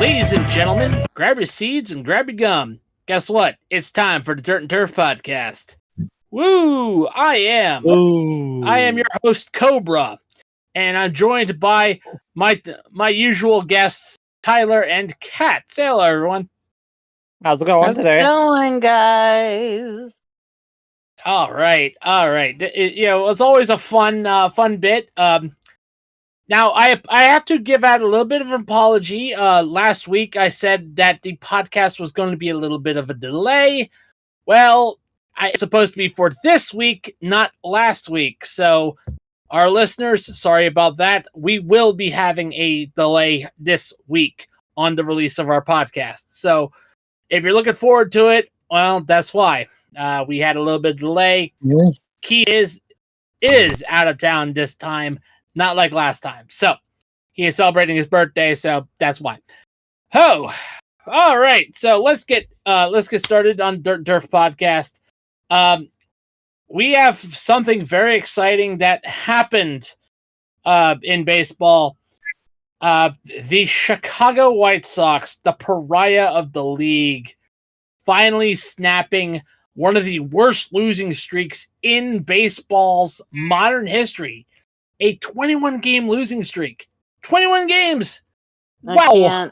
Ladies and gentlemen, grab your seeds and grab your gum. Guess what? It's time for the Dirt and Turf podcast. Woo! I am your host, Cobra, and I'm joined by my usual guests, Tylor and Cat. Say hello, everyone. How's it going today? How's it going, guys? All right. It's always a fun bit. Now, I have to give out a little bit of an apology. Last week, I said that the podcast was going to be a little bit of a delay. Well, it's supposed to be for this week, not last week. So, our listeners, sorry about that. We will be having a delay this week on the release of our podcast. So, if you're looking forward to it, well, that's why. We had a little bit of delay. Yeah. Key is out of town this time. Not like last time. So, he is celebrating his birthday, so that's why. Oh, all right. So let's get started on Dirt and Turf podcast. We have something very exciting that happened in baseball. The Chicago White Sox, the pariah of the league, finally snapping one of the worst losing streaks in baseball's modern history. A 21-game losing streak. 21 games! Wow!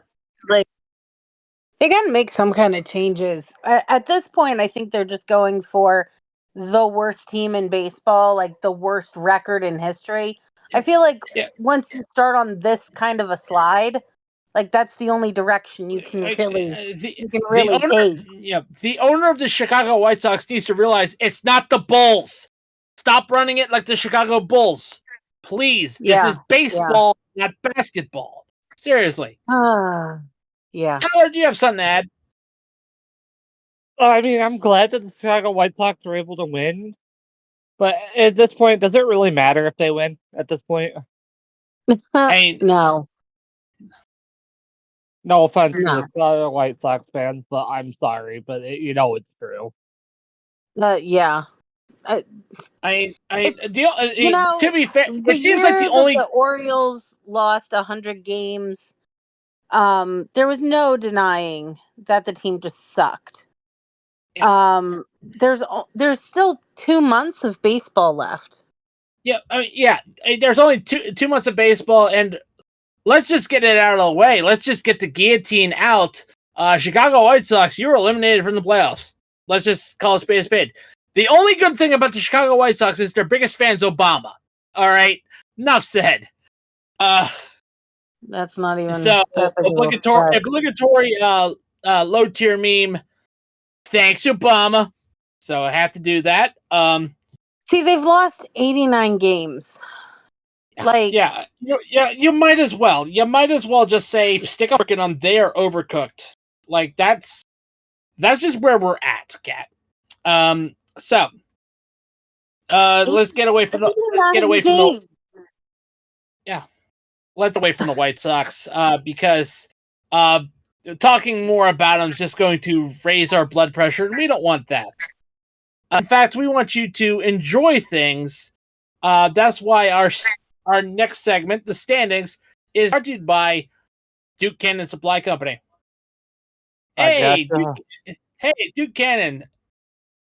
They gotta make some kind of changes. At this point, I think they're just going for the worst team in baseball, like the worst record in history. I feel like once you start on this kind of a slide, like that's the only direction you can really take. The owner of the Chicago White Sox needs to realize it's not the Bulls. Stop running it like the Chicago Bulls. Please, this is baseball, not basketball. Seriously. Yeah. Tyler, do you have something to add? I mean, I'm glad that the Chicago White Sox were able to win, but at this point, does it really matter if they win at this point? No. No offense to the Chicago White Sox fans, but I'm sorry, but it's true. Yeah. To be fair, it seems like the Orioles lost 100 games. There was no denying that the team just sucked. There's still 2 months of baseball left. There's only two months of baseball, and let's just get it out of the way. Let's just get the guillotine out. Chicago White Sox, you were eliminated from the playoffs. Let's just call a spade a spade. The only good thing about the Chicago White Sox is their biggest fan's Obama. All right, enough said. That's not even so obligatory low tier meme. Thanks, Obama. So I have to do that. See, they've lost 89 games. You might as well. You might as well just say stick a frickin' on there overcooked. Like that's just where we're at, Cat. So, let's get away from the White Sox because talking more about them is just going to raise our blood pressure, and we don't want that. In fact, we want you to enjoy things. That's why our next segment, the standings, is brought to you by Duke Cannon Supply Company. Hey, Duke Cannon.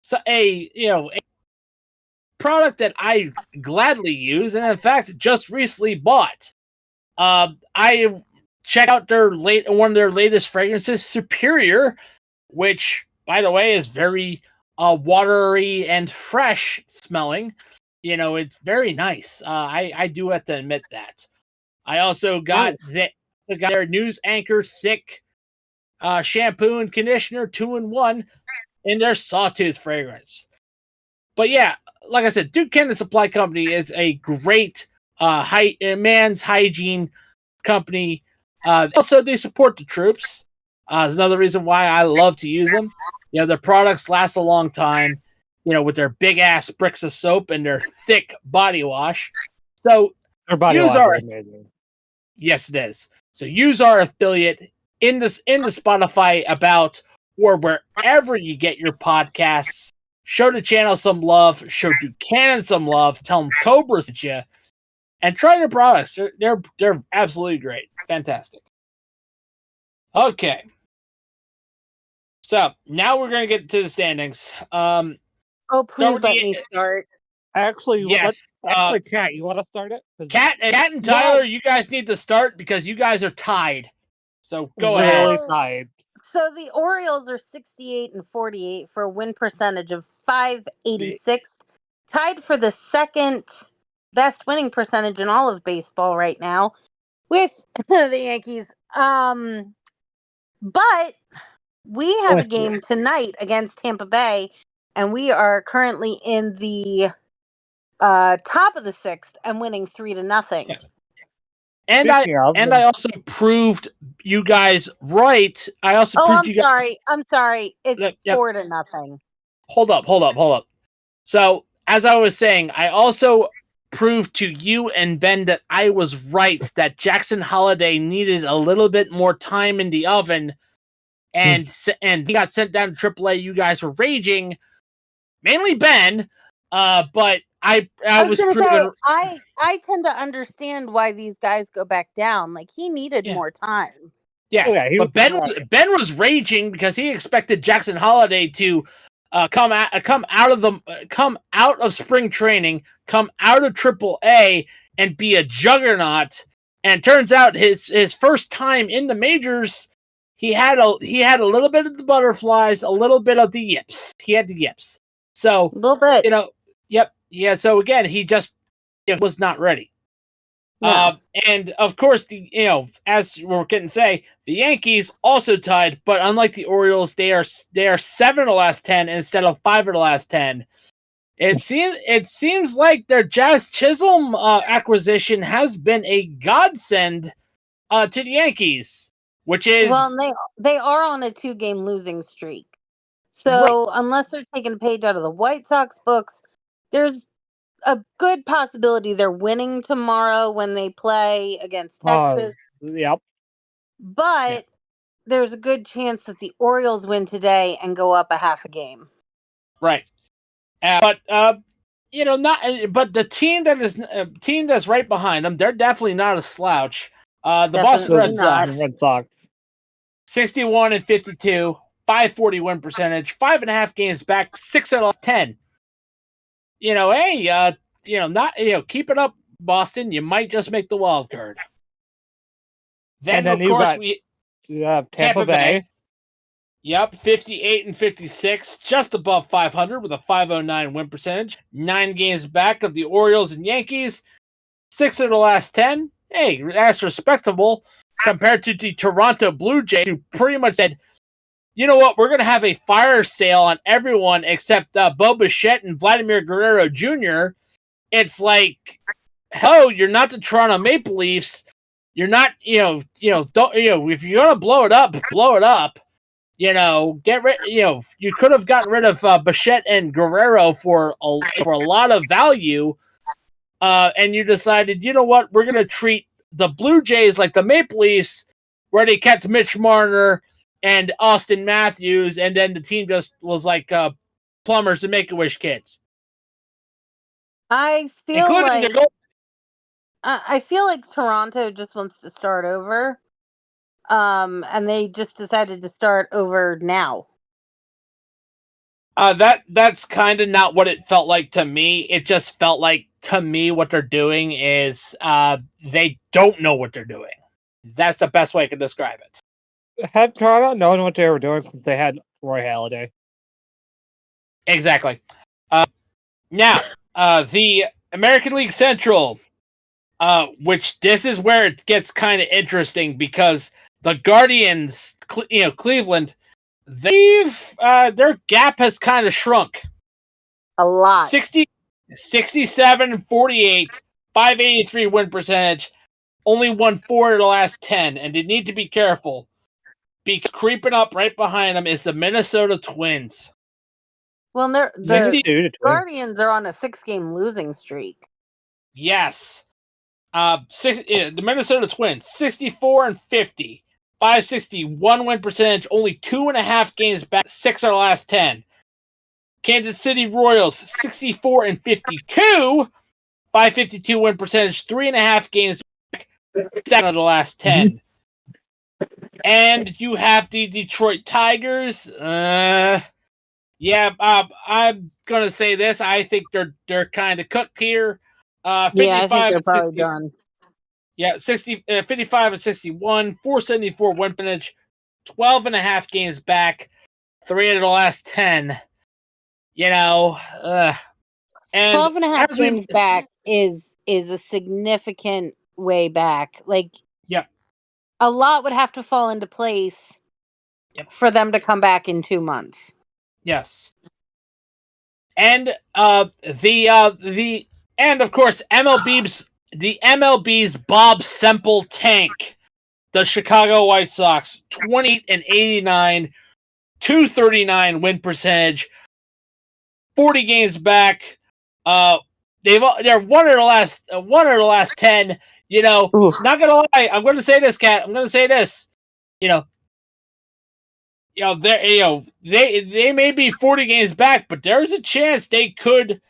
So a product that I gladly use, and in fact just recently bought. I checked out one of their latest fragrances, Superior, which by the way is very watery and fresh smelling. It's very nice. I do have to admit that. I also got their News Anchor Thick shampoo and conditioner 2-in-1. In their Sawtooth fragrance. But yeah, like I said, Duke Cannon Supply Company is a great man's hygiene company. Also, they support the troops. There's another reason why I love to use them. Their products last a long time, with their big-ass bricks of soap and their thick body wash. So, yes, it is. So, use our affiliate in the Spotify About or wherever you get your podcasts. Show the channel some love. Show Duke Cannon some love. Tell them Cobra sent you. And try their products. They're absolutely great. Fantastic. Okay. So now we're going to get to the standings. Oh, please let me start. Actually, yes. Cat, you want to start it? Cat and Tyler, you guys need to start because you guys are tied. So go ahead. Tied. So the Orioles are 68-48 for a win percentage of 586, tied for the second best winning percentage in all of baseball right now with the Yankees. But we have a game tonight against Tampa Bay, and we are currently in the top of the sixth and winning 3-0. Yeah. And I also proved you guys right. I also proved you guys. I'm sorry. It's 4-0. Hold up. So, as I was saying, I also proved to you and Ben that I was right, that Jackson Holliday needed a little bit more time in the oven, and he got sent down to AAA. You guys were raging, mainly Ben, but I was going to proven. say, I tend to understand why these guys go back down. Like, he needed more time. Yes, but Ben was raging because he expected Jackson Holliday to come out of spring training, come out of AAA, and be a juggernaut. And turns out his first time in the majors, he had a little bit of the butterflies, a little bit of the yips. He had the yips. So a little bit, yeah. So again, he just was not ready. No. And of course, as we're getting to say, the Yankees also tied, but unlike the Orioles, they are 7 of the last 10 instead of 5 of the last 10. It seems like their Jazz Chisholm acquisition has been a godsend to the Yankees, which is they are on a 2-game losing streak. So unless they're taking a page out of the White Sox books, there's a good possibility they're winning tomorrow when they play against Texas. Yep. But there's a good chance that the Orioles win today and go up a half a game. Right. But but the team that's right behind them, they're definitely not a slouch. The Boston Red Sox, 61-52, 540 win percentage, 5.5 games back, 6 out of the last 10. Keep it up, Boston. You might just make the wild card. Then of course we have Tampa Bay. Yep, 58-56, just above 500 with a 509 win percentage. 9 games back of the Orioles and Yankees. 6 of the last 10. Hey, that's respectable compared to the Toronto Blue Jays, who pretty much said, you know what, we're going to have a fire sale on everyone except Bo Bichette and Vladimir Guerrero Jr. It's like, hell, you're not the Toronto Maple Leafs. You're not, if you're going to blow it up, blow it up. Get rid. You could have gotten rid of Bichette and Guerrero for a lot of value, and you decided, you know what, we're going to treat the Blue Jays like the Maple Leafs, where they kept Mitch Marner and Austin Matthews, and then the team just was like plumbers and Make-A-Wish kids. I feel like Toronto just wants to start over. And they just decided to start over now. That's kind of not what it felt like to me. It just felt like, to me, what they're doing is they don't know what they're doing. That's the best way I can describe it. Had Toronto known what they were doing since they had Roy Halladay? Exactly. Now, the American League Central, which this is where it gets kind of interesting because the Guardians, Cleveland, their gap has kind of shrunk. A lot. 67-48, 583 win percentage, only won 4 of the last 10, and they need to be careful because creeping up right behind them is the Minnesota Twins. Well, the Guardians are on a 6-game losing streak. Yes. The Minnesota Twins, 64-50. 561 win percentage, only 2.5 games back, 6 of the last 10. Kansas City Royals, 64-52, 552 win percentage, 3.5 games back, 7 of the last 10. And you have the Detroit Tigers. I'm gonna say this. I think they're kind of cooked here. I think 55 they're and probably 60. done. Yeah, 55 and 61, 474 win percentage, 12 and a half games back, 3 out of the last 10. And 12 and a half games back is a significant way back. Like, yep. A lot would have to fall into place for them to come back in 2 months. Yes. And and of course MLB's Bob Semple tank, the Chicago White Sox, 28 and 89, 239 win percentage, 40 games back. They're one of the last 10. Oof. Not gonna lie, I'm gonna say this, Kat. I'm gonna say this. They may be 40 games back, but there's a chance they could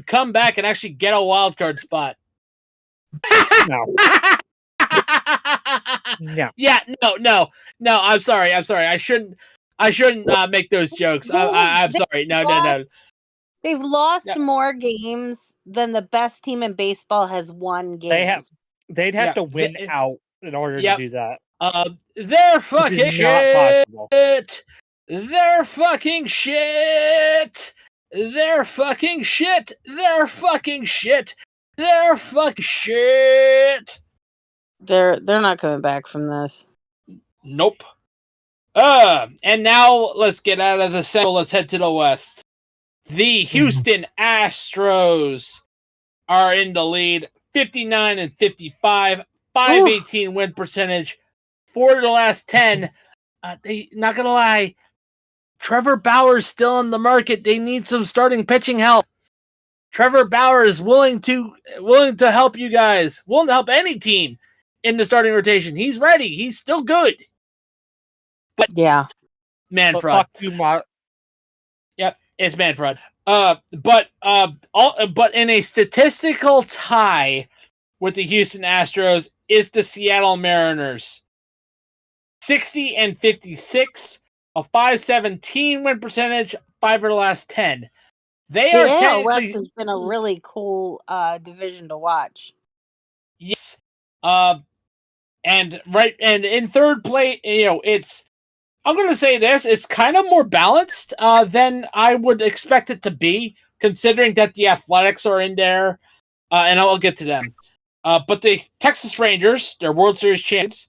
come back and actually get a wild card spot. No. No. Yeah, no. I'm sorry. I shouldn't make those jokes. I'm sorry. No. They've lost more games than the best team in baseball has won games. They'd have to win out in order to do that. They're fucking shit. They're fucking shit. They're fucking shit. They're fucking shit. They're fucking shit. They're not coming back from this. Nope. And now let's get out of the Central. Let's head to the West. The Houston Astros are in the lead, 59 and 55, 518 win percentage, 4 of the last 10. Not gonna lie, Trevor Bauer's still in the market. They need some starting pitching help. Trevor Bauer is willing to help you guys, willing to help any team in the starting rotation. He's ready. He's still good. But yeah, Manfred. Yep, it's Manfred. But in a statistical tie with the Houston Astros is the Seattle Mariners. 60 and 56, a 517 win percentage, 5 of the last 10. They are technically West has been a really cool division to watch. Yes. And in third place, it's, I'm going to say this, it's kind of more balanced than I would expect it to be, considering that the Athletics are in there, and I'll get to them. But the Texas Rangers, they're World Series champions,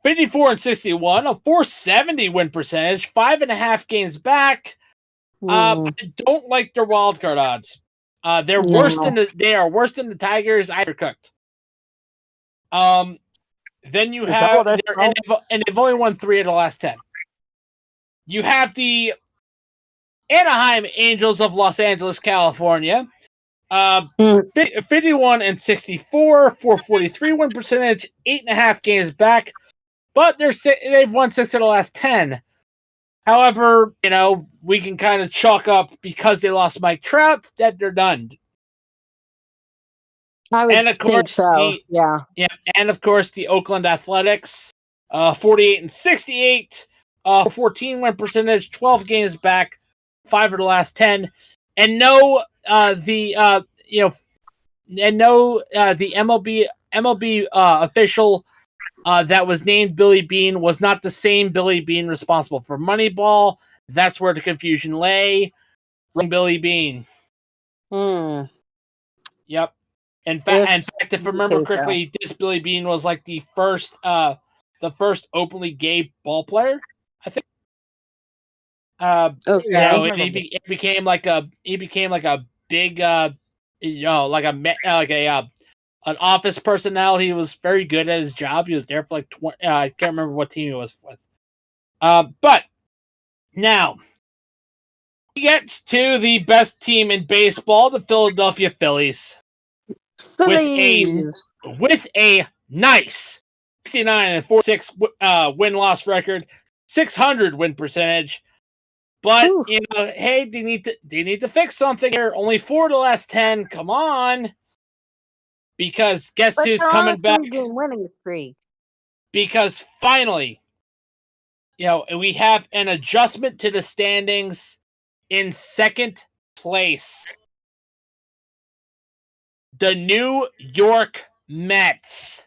54 and 61, a 470 win percentage, 5.5 games back. I don't like their wild card odds. They're worse than they are worse than the Tigers. They're cooked. Then you have and they've only won 3 of the last 10. You have the Anaheim Angels of Los Angeles, California. 51 and 64, 443 win percentage, 8.5 games back. But they've won 6 of the last 10. However, we can kind of chalk up because they lost Mike Trout that they're done. I would think so. And of course the Oakland Athletics, 48 and 68, 14 win percentage, 12 games back, 5 of the last 10, and the MLB official that was named Billy Beane was not the same Billy Beane responsible for Moneyball. That's where the confusion lay. Billy Beane. Yep. In fact, if I remember correctly, this Billy Beane was like the first openly gay ball player, I think. He became like a big an office personality. He was very good at his job. He was there for like 20. I can't remember what team he was with. But now he gets to the best team in baseball, the Philadelphia Phillies. With a nice 69 and 46 win-loss record, 600 win percentage. But hey, they need to fix something here. Only 4 of the last 10. Come on, because guess who's coming back? Winning streak. because finally, we have an adjustment to the standings in second place. The New York Mets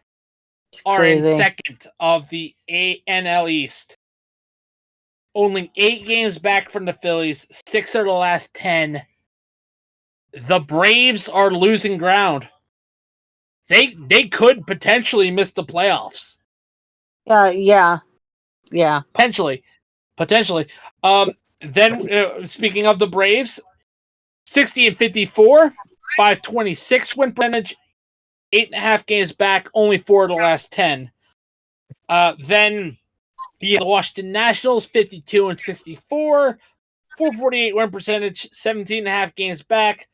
are in second of the ANL East. Only 8 games back from the Phillies, 6 of the last 10. The Braves are losing ground. They could potentially miss the playoffs. Yeah. Potentially. Then, speaking of the Braves, 60-54, 526 win percentage, 8.5 games back, only 4 of the last 10. Then you have the Washington Nationals, 52-64, 448 win percentage, 17.5 games back,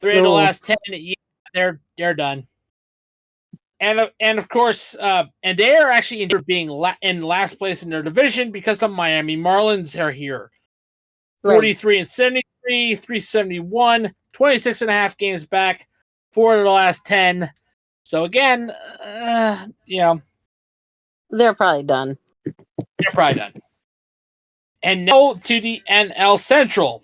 3 of the last 10. Yeah, they're done. And of course, and they are actually being in last place in their division because the Miami Marlins are here. 43-73, 371, 26.5 games back, 4 of the last 10. So again, they're probably done. And now to the NL Central.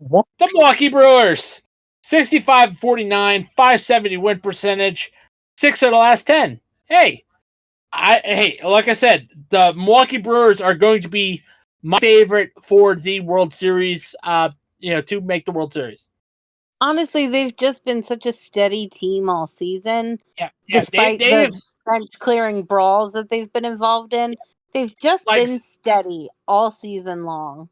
The Milwaukee Brewers, 65-49, 570 win percentage, 6 of the last 10. Hey, like I said, the Milwaukee Brewers are going to be my favorite for the World Series, to make the World Series. Honestly, they've just been such a steady team all season. Yeah, despite the bench clearing brawls that they've been involved in. They've just been steady all season long.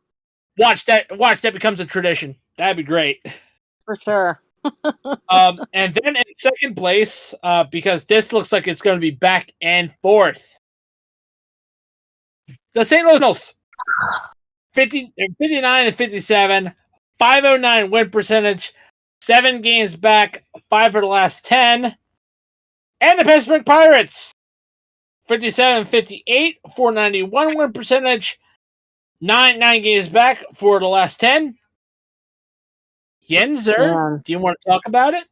Watch that becomes a tradition. That'd be great. For sure. And then in second place, because this looks like it's going to be back and forth, the St. Louis Cardinals, 59-57, 509 win percentage, 7 games back, 5 of the last 10. And the Pittsburgh Pirates, 57-58, 491 win percentage, 9 games back, 4 of the last 10. Yinzer, do you want to talk about it?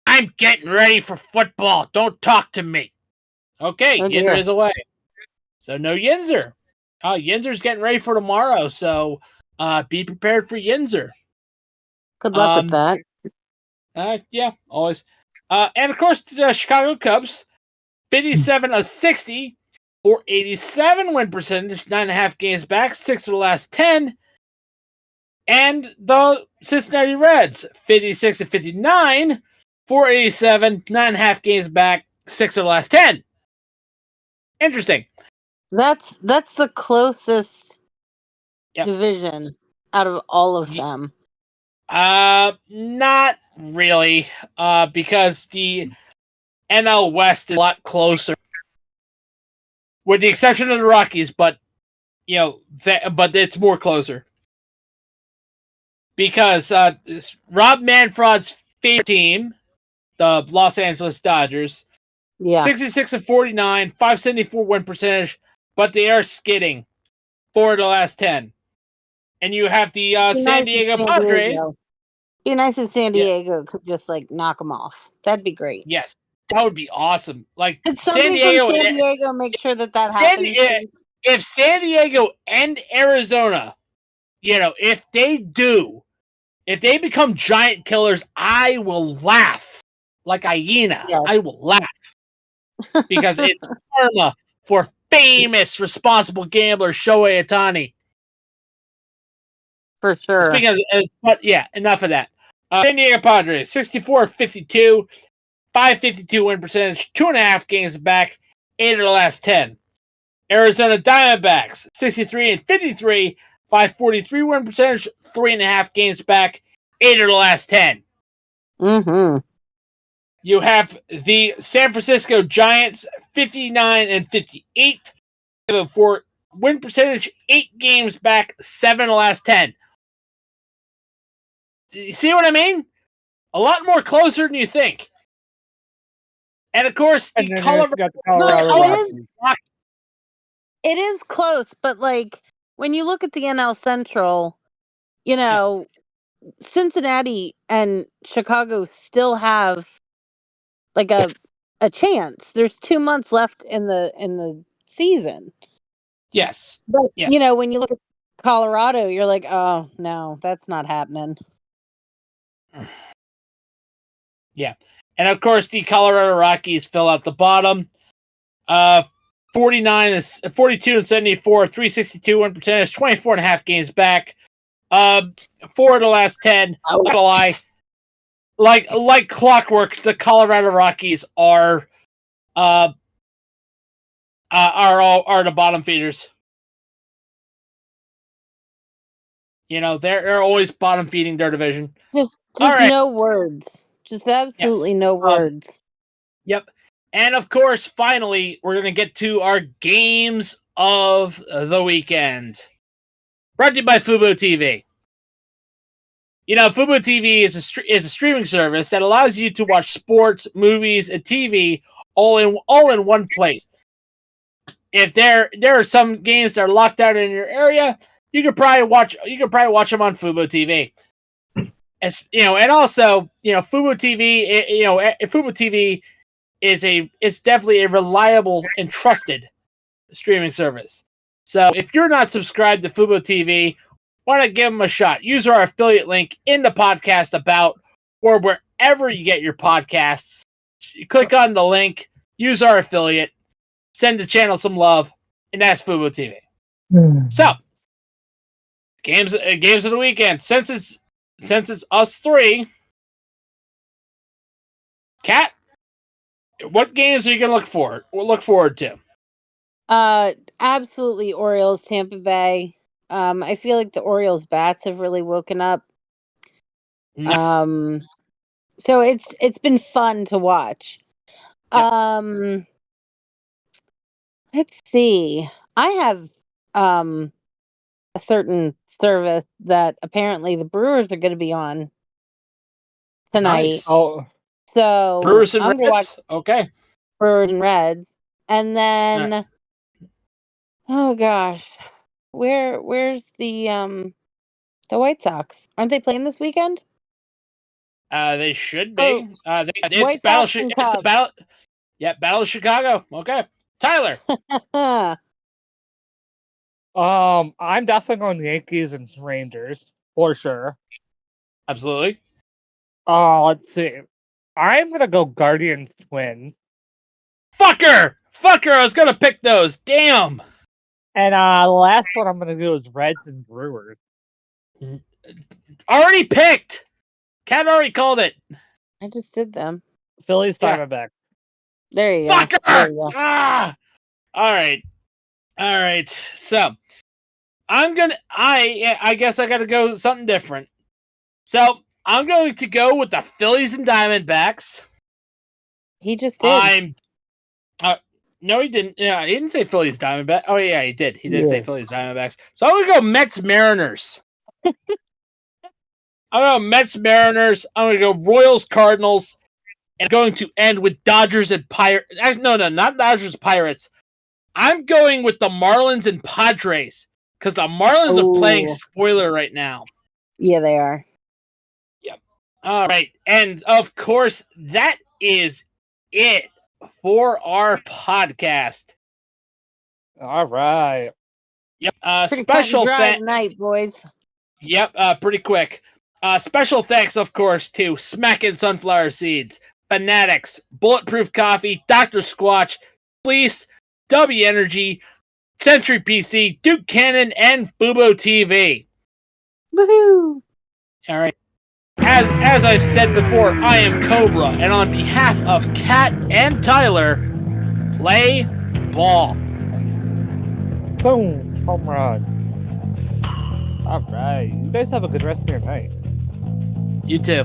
I'm getting ready for football. Don't talk to me. Okay, Yinzer is away. So no Yinzer. Yinzer's getting ready for tomorrow, so be prepared for Yinzer. Good luck with that. Yeah, always. And of course, the Chicago Cubs, 57-60, 487 win percentage, 9.5 games back, 6 of the last 10. And the Cincinnati Reds, 56-59, 487, 9.5 games back, 6 of the last 10. Interesting. That's the closest division out of all of them. Not really, because the NL West is a lot closer, with the exception of the Rockies. But but it's more closer because Rob Manfred's favorite team, the Los Angeles Dodgers, 66-49, 574 win percentage, but they are skidding 4 of the last 10. And you have the San Diego Padres. Be nice if San Diego could just knock them off. That'd be great. Yes, that would be awesome. Could somebody from San Diego make sure that happens? If San Diego and Arizona, if they become giant killers, I will laugh like a hyena. Yes. I will laugh because it's karma for famous responsible gambler Shohei Ohtani. For sure. But enough of that. San Diego Padres, 64-52, 552 win percentage, 2.5 games back, 8 of the last 10. Arizona Diamondbacks, 63-53, 543 win percentage, 3.5 games back, 8 of the last 10. Mm-hmm. You have the San Francisco Giants, 59-58, for win percentage, 8 games back, 7 of the last 10. You see what I mean? A lot more closer than you think. And of course, the Colorado it is close, but when you look at the NL Central, Cincinnati and Chicago still have a a chance. There's 2 months left in the season. Yes. But Yes. when you look at Colorado, you're like, oh no, that's not happening. Yeah. And of course, the Colorado Rockies fill out the bottom. 42 and 74, 362 win percentage, 24 and a half games back. 4 of the last 10. Not gonna lie. Like clockwork, the Colorado Rockies are the bottom feeders. They're always bottom feeding their division. Just right. no words. Just absolutely no words. Yep. And of course, finally, we're going to get to our games of the weekend. Brought to you by Fubo TV. Fubo TV is a streaming service that allows you to watch sports, movies, and TV all in one place. If there are some games that are locked out in your area, you could probably watch them on Fubo TV. And also, Fubo TV, Fubo TV is definitely a reliable and trusted streaming service. So if you're not subscribed to Fubo TV, why not give them a shot? Use our affiliate link in the podcast about or wherever you get your podcasts. You click on the link, use our affiliate, send the channel some love, and that's Fubo TV. So, games of the weekend. Since it's us three, Kat, what games are you gonna look forward to? Absolutely Orioles, Tampa Bay. I feel like the Orioles bats have really woken up. Yes. So it's been fun to watch. Yep. Let's see. I have a certain service that apparently the Brewers are going to be on tonight. Nice. Oh, so Brewers and I'm Reds. Okay. Brewers and Reds, and then oh gosh, where's the White Sox? Aren't they playing this weekend? They should be. It's White Battle. Sox and It's the Battle. Yeah, Battle of Chicago. Okay, Tyler. I'm definitely going Yankees and Rangers for sure. Absolutely. Let's see. I'm gonna go Guardians Twins. Fucker! I was gonna pick those. Damn. And the last one I'm gonna do is Reds and Brewers. Already picked. Cat already called it. I just did them. Phillies, Diamondbacks. There you Fucker! go. There you go. All right. So I guess I gotta go something different. So I'm going to go with the Phillies and Diamondbacks. He just did. No, he didn't. Yeah, he didn't say Phillies Diamondbacks. Oh yeah, he did. He did say Phillies Diamondbacks. So I'm gonna go Mets Mariners. I'm gonna go Mets Mariners. I'm gonna go Royals Cardinals, and I'm going to end with Dodgers and Pirates. No, not Dodgers Pirates. I'm going with the Marlins and Padres because the Marlins are playing spoiler right now. Yeah, they are. Yep. All right, and of course that is it for our podcast. All right. Yep. Special tonight, boys. Yep. Pretty quick. Special thanks, of course, to Smackin' Sunflower Seeds, Fanatics, Bulletproof Coffee, Dr. Squatch, Fleece, W Energy, Century PC, Duke Cannon, and Fubo TV. Woohoo! All right. As I've said before, I am Cobra, and on behalf of Kat and Tyler, play ball. Boom! Home run. All right. You guys have a good rest of your night. You too.